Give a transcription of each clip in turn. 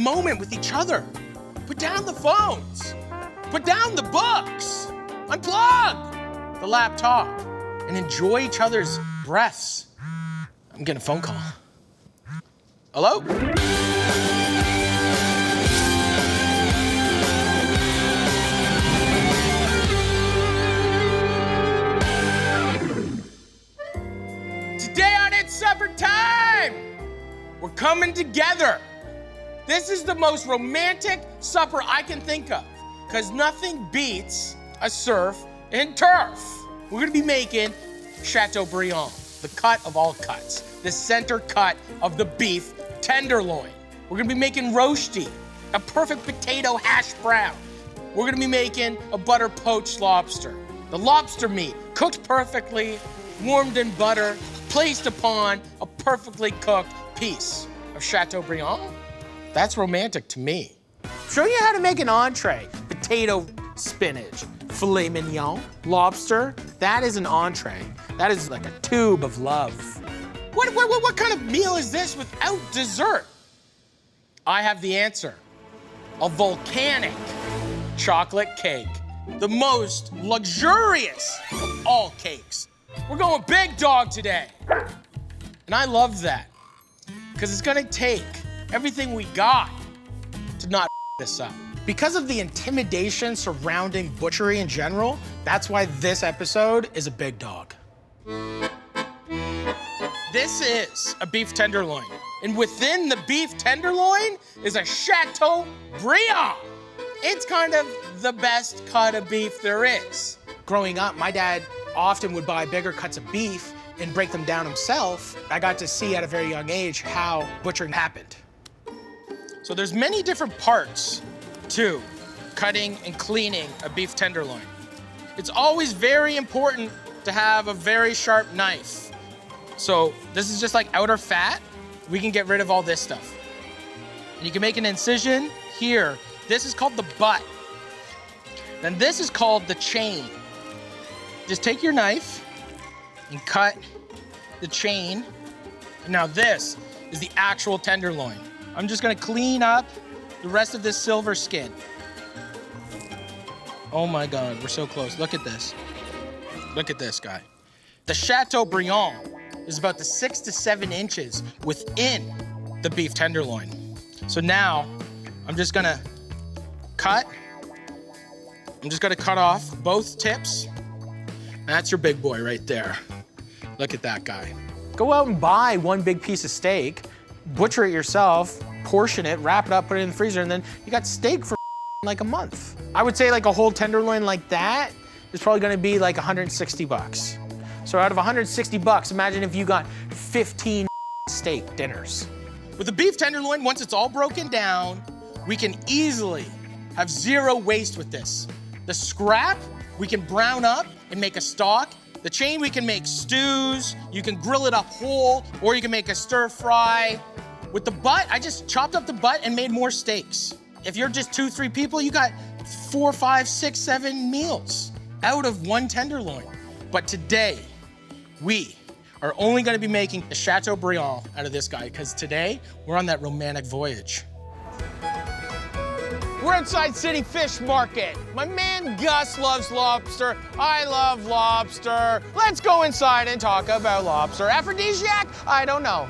moment with each other. Put down the phones. Put down the books. Unplug the laptop and enjoy each other's breaths. I'm getting a phone call. Hello? Today on It's Suppertime, we're coming together. This is the most romantic supper I can think of, because nothing beats a surf and turf. We're gonna be making Chateaubriand, the cut of all cuts, the center cut of the beef tenderloin. We're gonna be making rosti, a perfect potato hash brown. We're gonna be making a butter poached lobster. The lobster meat, cooked perfectly, warmed in butter, placed upon a perfectly cooked piece of Chateaubriand. That's romantic to me. Show you how to make an entree. Potato, spinach, filet mignon, lobster. That is an entree. That is like a tube of love. What kind of meal is this without dessert? I have the answer. A volcanic chocolate cake. The most luxurious of all cakes. We're going big dog today. And I love that, because it's gonna take everything we got to not this up. Because of the intimidation surrounding butchery in general, that's why this episode is a big dog. This is a beef tenderloin, and within the beef tenderloin is a Chateaubriand. It's kind of the best cut of beef there is. Growing up, my dad often would buy bigger cuts of beef and break them down himself. I got to see at a very young age how butchering happened. So there's many different parts to cutting and cleaning a beef tenderloin. It's always very important to have a very sharp knife. So this is just like outer fat. We can get rid of all this stuff. And you can make an incision here. This is called the butt. Then this is called the chain. Just take your knife and cut the chain. And now this is the actual tenderloin. I'm just gonna clean up the rest of this silver skin. Oh my God, we're so close. Look at this. Look at this guy. The Chateaubriand is about the 6 to 7 inches within the beef tenderloin. So now I'm just gonna cut. I'm just gonna cut off both tips. And that's your big boy right there. Look at that guy. Go out and buy one big piece of steak, butcher it yourself, portion it, wrap it up, put it in the freezer, and then you got steak for like a month. I would say like a whole tenderloin like that is probably gonna be like 160 bucks. So out of 160 bucks, imagine if you got 15 steak dinners. With the beef tenderloin, once it's all broken down, we can easily have zero waste with this. The scrap, we can brown up and make a stock. The chain, we can make stews. You can grill it up whole, or you can make a stir fry. With the butt, I just chopped up the butt and made more steaks. If you're just 2, 3 people, you got 4, 5, 6, 7 meals out of one tenderloin. But today, we are only gonna be making a Chateaubriand out of this guy, because today, we're on that romantic voyage. We're inside City Fish Market. My man Gus loves lobster. I love lobster. Let's go inside and talk about lobster. Aphrodisiac? I don't know.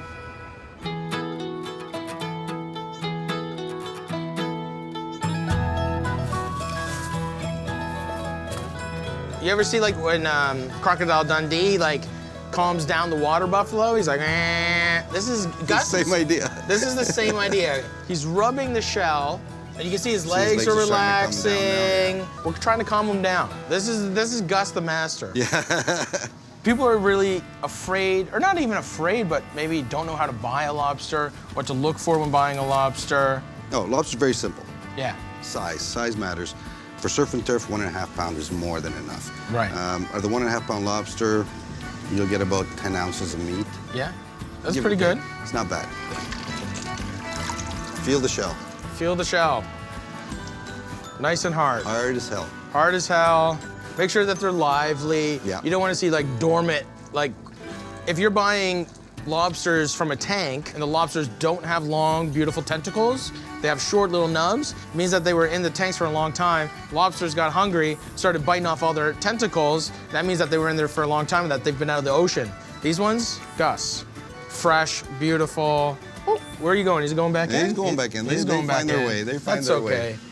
You ever see like when Crocodile Dundee like calms down the water buffalo? He's like, eh. This is Gus. Same idea. This is the same idea. He's rubbing the shell, and you can see his legs are relaxing. We're trying to calm him down. This is Gus the master. Yeah. People are really afraid, or not even afraid, but maybe don't know how to buy a lobster, what to look for when buying a lobster. No, lobster's very simple. Yeah. Size matters. For surf and turf, 1.5 pound is more than enough. Right. Or the 1.5 pound lobster, you'll get about 10 ounces of meat. Yeah, that's pretty good. It's not bad. Feel the shell. Feel the shell. Nice and hard. Hard as hell. Hard as hell. Make sure that they're lively. Yeah. You don't want to see like dormant, like if you're buying lobsters from a tank, and the lobsters don't have long, beautiful tentacles. They have short little nubs. It means that they were in the tanks for a long time. Lobsters got hungry, started biting off all their tentacles. That means that they were in there for a long time and that they've been out of the ocean. These ones, Gus, fresh, beautiful. Oh, where are you going? Is he going back in? He's going back in. He's going back in. They find their way. They find their way. That's okay.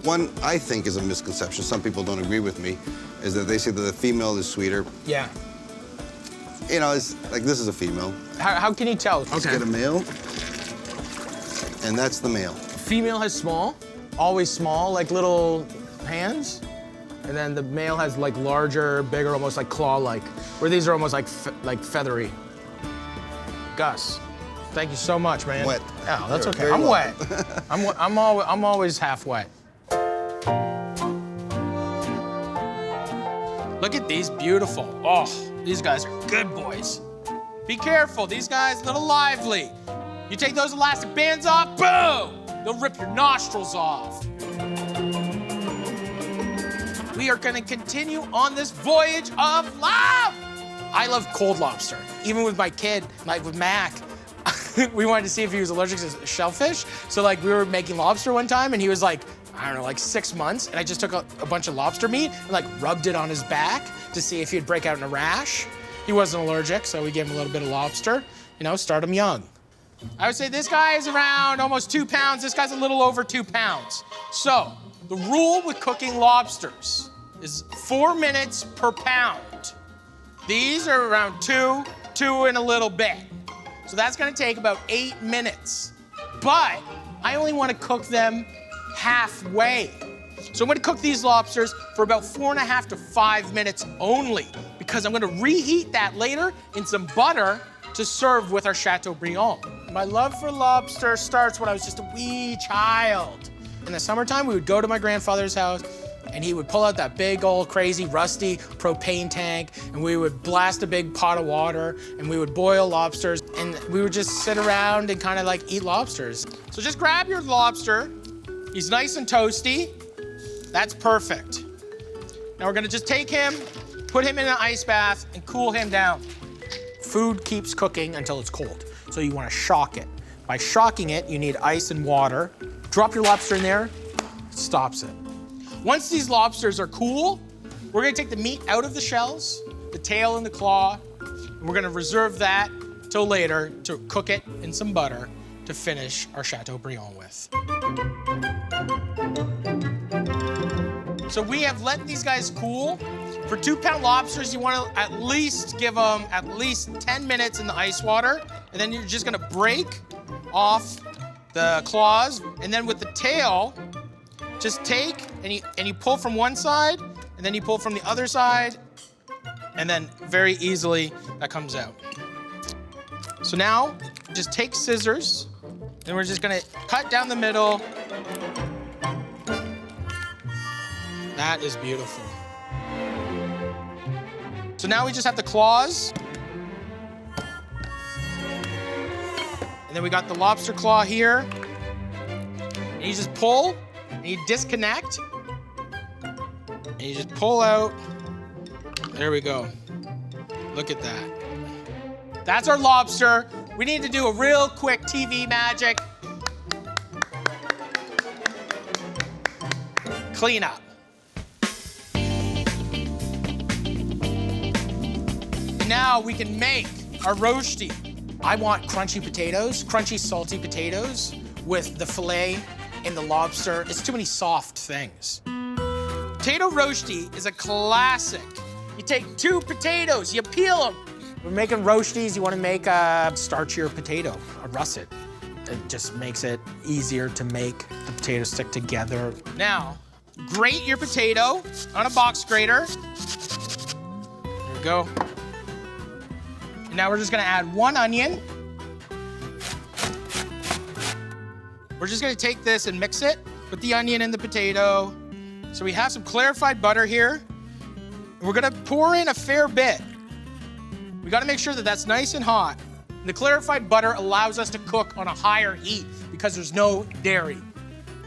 One, I think, is a misconception. Some people don't agree with me, is that they say that the female is sweeter. Yeah. You know, it's like, this is a female. How can you tell? Let's get a male, and that's the male. Female has small, always small, like little hands. And then the male has like larger, bigger, almost like claw-like. Where these are almost like feathery. Gus, thank you so much, man. Wet. Oh, that's You're okay. very I'm welcome. wet. I'm always half wet. Look at these, beautiful. Oh, these guys are good boys. Be careful, these guys a little lively. You take those elastic bands off, boom! They'll rip your nostrils off. We are gonna continue on this voyage of love. I love cold lobster. Even with my kid, like with Mac, we wanted to see if he was allergic to shellfish. So like we were making lobster one time and he was like, I don't know, like 6 months. And I just took a bunch of lobster meat and like rubbed it on his back to see if he'd break out in a rash. He wasn't allergic, so we gave him a little bit of lobster. You know, start him young. I would say this guy is around almost 2 pounds. This guy's a little over 2 pounds. So the rule with cooking lobsters is 4 minutes per pound. These are around two and a little bit. So that's gonna take about 8 minutes. But I only wanna cook them halfway. So I'm gonna cook these lobsters for about 4.5 to 5 minutes only, because I'm gonna reheat that later in some butter to serve with our Chateaubriand. My love for lobster starts when I was just a wee child. In the summertime, we would go to my grandfather's house and he would pull out that big old crazy rusty propane tank and we would blast a big pot of water and we would boil lobsters and we would just sit around and kind of like eat lobsters. So just grab your lobster. He's nice and toasty. That's perfect. Now we're gonna just take him, put him in an ice bath and cool him down. Food keeps cooking until it's cold. So you wanna shock it. By shocking it, you need ice and water. Drop your lobster in there, it stops it. Once these lobsters are cool, we're gonna take the meat out of the shells, the tail and the claw, and we're gonna reserve that till later to cook it in some butter to finish our Chateaubriand with. So we have let these guys cool. For 2-pound lobsters, you wanna at least give them at least 10 minutes in the ice water, and then you're just gonna break off the claws, and then with the tail, just take and you pull from one side, and then you pull from the other side, and then very easily that comes out. So now, just take scissors, and we're just gonna cut down the middle. That is beautiful. So now we just have the claws. And then we got the lobster claw here. And you just pull, and you disconnect. And you just pull out. There we go. Look at that. That's our lobster. We need to do a real quick TV magic. Clean up. Now we can make our rosti. I want crunchy potatoes, crunchy, salty potatoes with the filet and the lobster. It's too many soft things. Potato rosti is a classic. You take 2 potatoes, you peel them. We're making roasties, you wanna make a starchier potato, a russet. It just makes it easier to make the potatoes stick together. Now, grate your potato on a box grater. There we go. And now we're just gonna add 1 onion. We're just gonna take this and mix it with the onion and the potato. So we have some clarified butter here. And we're gonna pour in a fair bit. We gotta make sure that that's nice and hot. And the clarified butter allows us to cook on a higher heat because there's no dairy.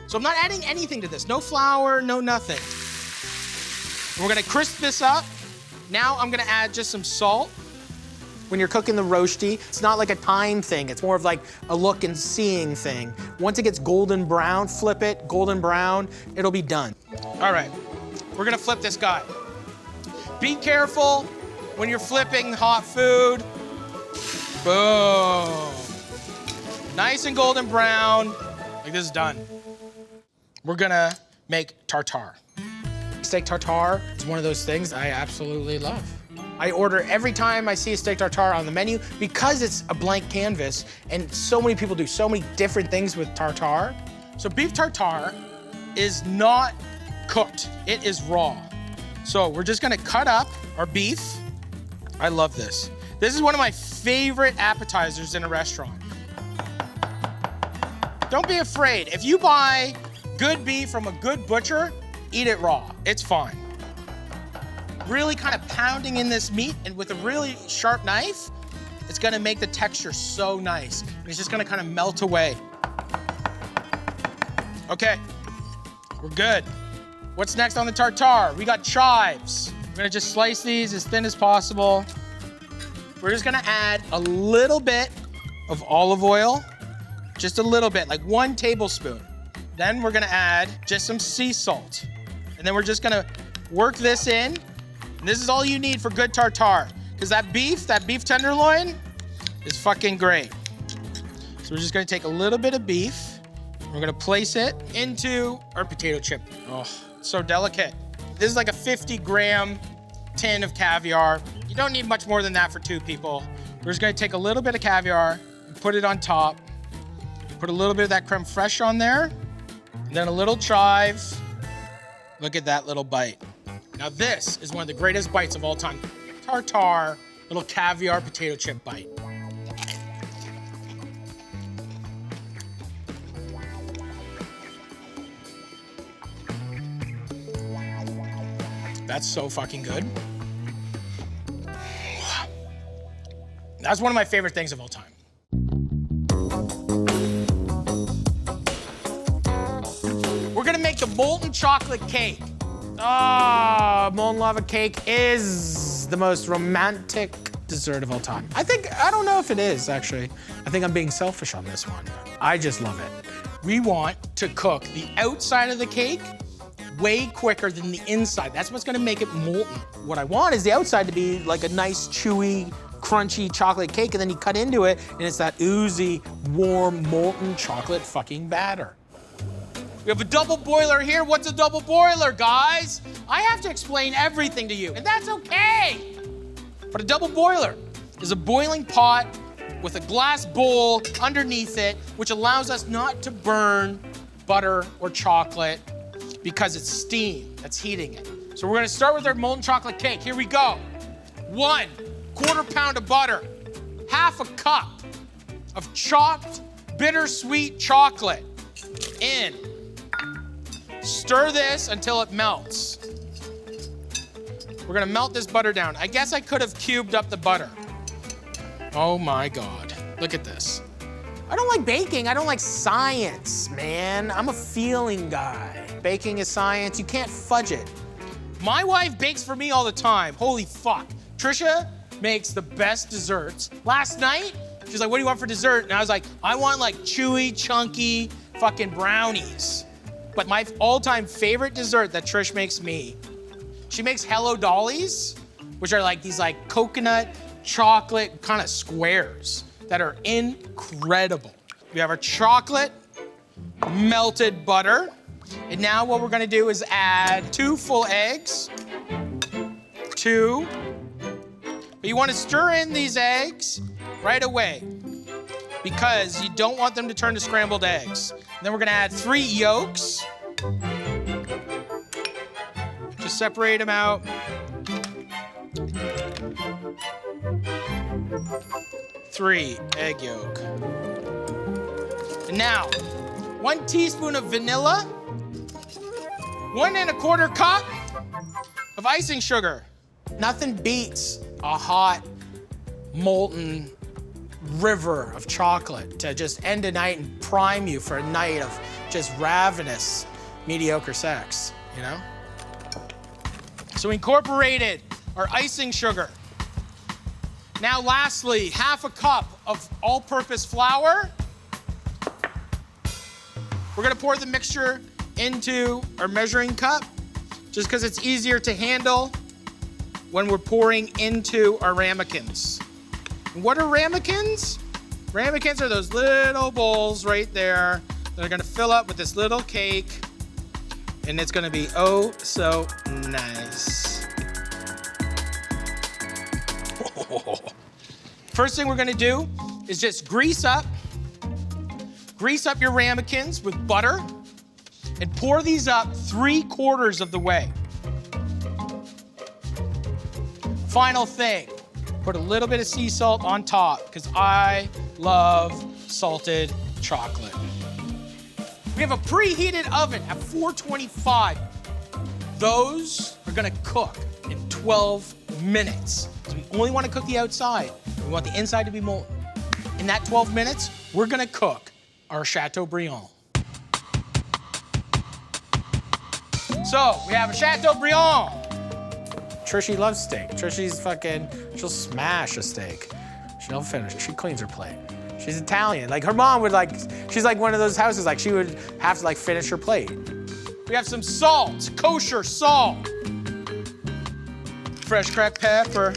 So I'm not adding anything to this. No flour, no nothing. And we're gonna crisp this up. Now I'm gonna add just some salt. When you're cooking the rosti, it's not like a time thing. It's more of like a look and seeing thing. Once it gets golden brown, flip it, golden brown, it'll be done. All right, we're gonna flip this guy. Be careful when you're flipping hot food. Boom. Nice and golden brown. Like this is done. We're gonna make tartare. Steak tartare is one of those things I absolutely love. I order every time I see a steak tartare on the menu because it's a blank canvas and so many people do so many different things with tartare. So beef tartare is not cooked, it is raw. So we're just gonna cut up our beef. I love this. This is one of my favorite appetizers in a restaurant. Don't be afraid. If you buy good beef from a good butcher, eat it raw, it's fine. Really kind of pounding in this meat, and with a really sharp knife, it's gonna make the texture so nice. And it's just gonna kind of melt away. Okay, we're good. What's next on the tartare? We got chives. We're gonna just slice these as thin as possible. We're just gonna add a little bit of olive oil, just a little bit, like 1 tablespoon. Then we're gonna add just some sea salt. And then we're just gonna work this in. And this is all you need for good tartare, because that beef tenderloin is fucking great. So we're just gonna take a little bit of beef, we're gonna place it into our potato chip. Oh, it's so delicate. This is like a 50-gram tin of caviar. You don't need much more than that for 2 people. We're just gonna take a little bit of caviar and put it on top. Put a little bit of that creme fraiche on there, and then a little chive. Look at that little bite. Now this is one of the greatest bites of all time. Tartare, little caviar potato chip bite. That's so fucking good. That's one of my favorite things of all time. We're gonna make the molten chocolate cake. Molten lava cake is the most romantic dessert of all time. I don't know if it is, actually. I think I'm being selfish on this one. I just love it. We want to cook the outside of the cake way quicker than the inside. That's what's gonna make it molten. What I want is the outside to be like a nice, chewy, crunchy chocolate cake, and then you cut into it, and it's that oozy, warm, molten chocolate fucking batter. We have a double boiler here. What's a double boiler, guys? I have to explain everything to you, and that's okay. But a double boiler is a boiling pot with a glass bowl underneath it, which allows us not to burn butter or chocolate because it's steam that's heating it. So we're gonna start with our molten chocolate cake. Here we go. 1/4 pound of butter, 1/2 cup of chopped bittersweet chocolate in. Stir this until it melts. We're gonna melt this butter down. I guess I could have cubed up the butter. Oh my God, look at this. I don't like baking, I don't like science, man. I'm a feeling guy. Baking is science, you can't fudge it. My wife bakes for me all the time, holy fuck. Trisha makes the best desserts. Last night, she's like, what do you want for dessert? And I was like, I want like chewy, chunky fucking brownies. But my all-time favorite dessert that Trish makes me, she makes Hello Dollies, which are like these like coconut chocolate kind of squares that are incredible. We have our chocolate, melted butter, and now what we're gonna do is add 2 full eggs. 2. But you wanna stir in these eggs right away because you don't want them to turn to scrambled eggs. And then we're gonna add 3 yolks. Just separate them out. 3 egg yolk. And now, 1 teaspoon of vanilla, 1 1/4 cup of icing sugar. Nothing beats a hot, molten river of chocolate to just end a night and prime you for a night of just ravenous, mediocre sex, you know? So we incorporated our icing sugar. Now lastly, half a cup of all-purpose flour. We're gonna pour the mixture into our measuring cup, just because it's easier to handle when we're pouring into our ramekins. And what are ramekins? Ramekins are those little bowls right there that are gonna fill up with this little cake, and it's gonna be oh so nice. First thing we're gonna do is just grease up your ramekins with butter and pour these up 3/4 of the way. Final thing, put a little bit of sea salt on top because I love salted chocolate. We have a preheated oven at 425. Those are gonna cook in 12 minutes. So we only wanna cook the outside. We want the inside to be molten. In that 12 minutes, we're gonna cook our Chateaubriand. So we have a Chateaubriand. Trishy loves steak. She'll smash a steak. She'll finish. She cleans her plate. She's Italian. Like her mom would she's like one of those houses, like she would have to finish her plate. We have some salt, kosher salt. Fresh cracked pepper.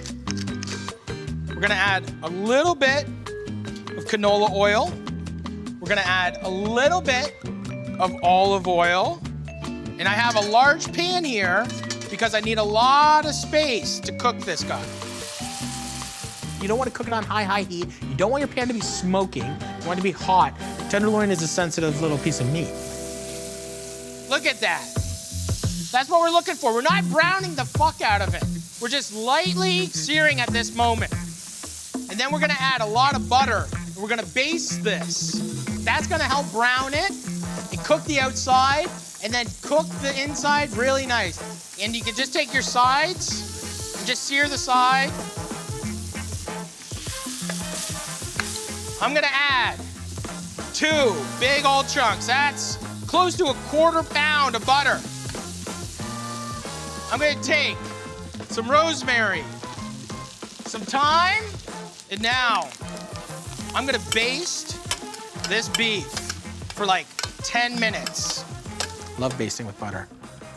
We're gonna add a little bit of canola oil. We're gonna add a little bit of olive oil. And I have a large pan here because I need a lot of space to cook this guy. You don't want to cook it on high heat. You don't want your pan to be smoking. You want it to be hot. Tenderloin is a sensitive little piece of meat. Look at that. That's what we're looking for. We're not browning the fuck out of it. We're just lightly searing at this moment. And then we're gonna add a lot of butter. And we're gonna baste this. That's gonna help brown it and cook the outside and then cook the inside really nice. And you can just take your sides and just sear the side. I'm gonna add 2 big old chunks. That's close to 1/4 pound of butter. I'm gonna take some rosemary, some thyme, and now I'm gonna baste this beef for 10 minutes. Love basting with butter.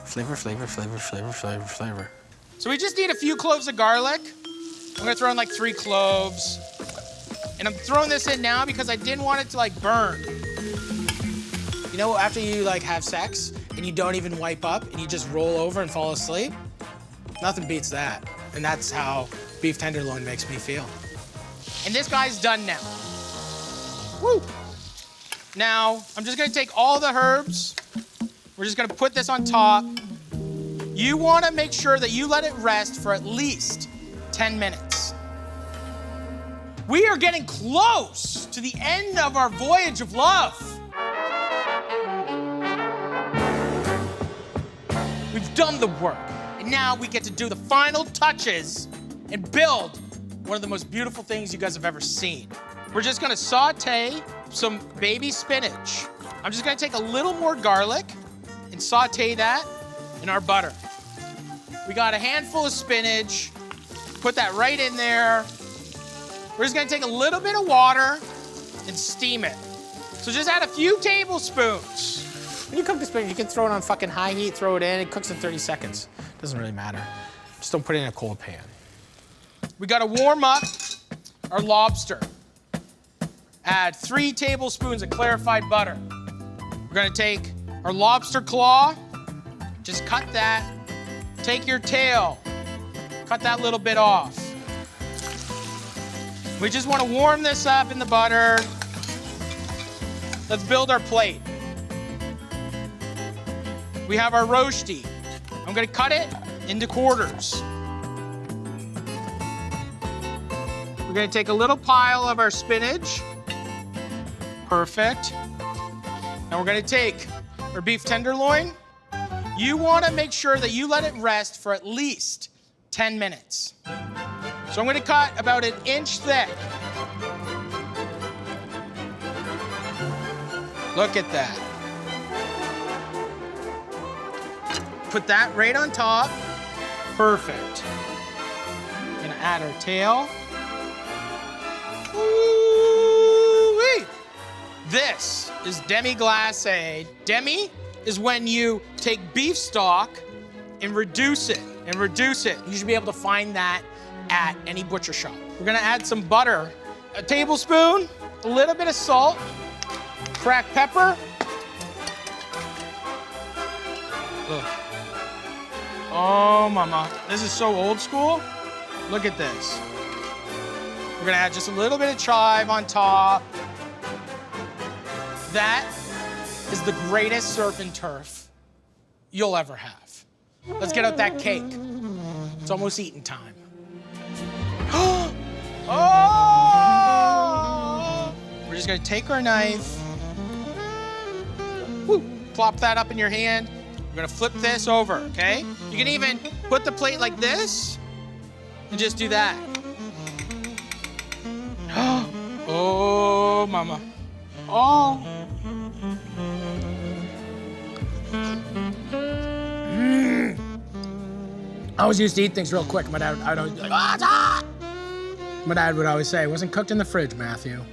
Flavor, flavor, flavor, flavor, flavor, flavor. So we just need a few cloves of garlic. I'm gonna throw in 3 cloves. And I'm throwing this in now because I didn't want it to burn. You know, after you have sex and you don't even wipe up and you just roll over and fall asleep, nothing beats that. And that's how beef tenderloin makes me feel. And this guy's done now. Woo! Now, I'm just gonna take all the herbs. We're just gonna put this on top. You wanna make sure that you let it rest for at least 10 minutes. We are getting close to the end of our voyage of love. We've done the work, and now we get to do the final touches and build one of the most beautiful things you guys have ever seen. We're just gonna saute some baby spinach. I'm just gonna take a little more garlic and saute that in our butter. We got a handful of spinach, put that right in there. We're just gonna take a little bit of water and steam it. So just add a few tablespoons. When you cook the spinach, you can throw it on fucking high heat, throw it in, it cooks in 30 seconds. Doesn't really matter. Just don't put it in a cold pan. We gotta warm up our lobster. Add 3 tablespoons of clarified butter. We're gonna take our lobster claw, just cut that. Take your tail, cut that little bit off. We just wanna warm this up in the butter. Let's build our plate. We have our rosti. I'm gonna cut it into quarters. We're gonna take a little pile of our spinach. Perfect. Now we're gonna take our beef tenderloin. You wanna make sure that you let it rest for at least 10 minutes. So I'm gonna cut about 1 inch thick. Look at that. Put that right on top. Perfect. Gonna add our tail. This is demi-glacé. Demi is when you take beef stock and reduce it, You should be able to find that at any butcher shop. We're gonna add some butter, a tablespoon, a little bit of salt, cracked pepper. Ugh. Oh, mama, this is so old school. Look at this. We're gonna add just a little bit of chive on top. That is the greatest surf and turf you'll ever have. Let's get out that cake. It's almost eating time. Oh! We're just gonna take our knife, woo, plop that up in your hand. We're gonna flip this over, okay? You can even put the plate like this and just do that. Oh, mama. Oh. I always used to eat things real quick. My dad would always be like, "Ah, it's hot!" My dad would always say, it wasn't cooked in the fridge, Matthew.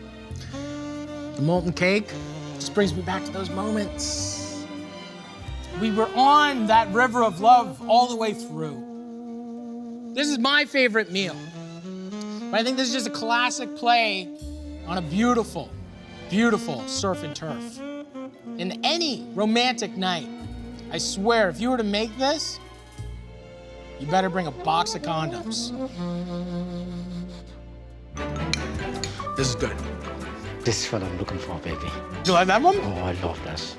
The molten cake just brings me back to those moments. We were on that river of love all the way through. This is my favorite meal. But I think this is just a classic play on a beautiful, beautiful surf and turf. In any romantic night, I swear, if you were to make this, you better bring a box of condoms. This is good. This is what I'm looking for, baby. You like that one? Oh, I love this.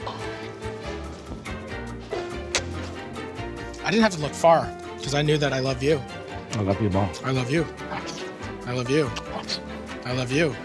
I didn't have to look far, because I knew that I love you. I love you more. I love you. I love you. I love you.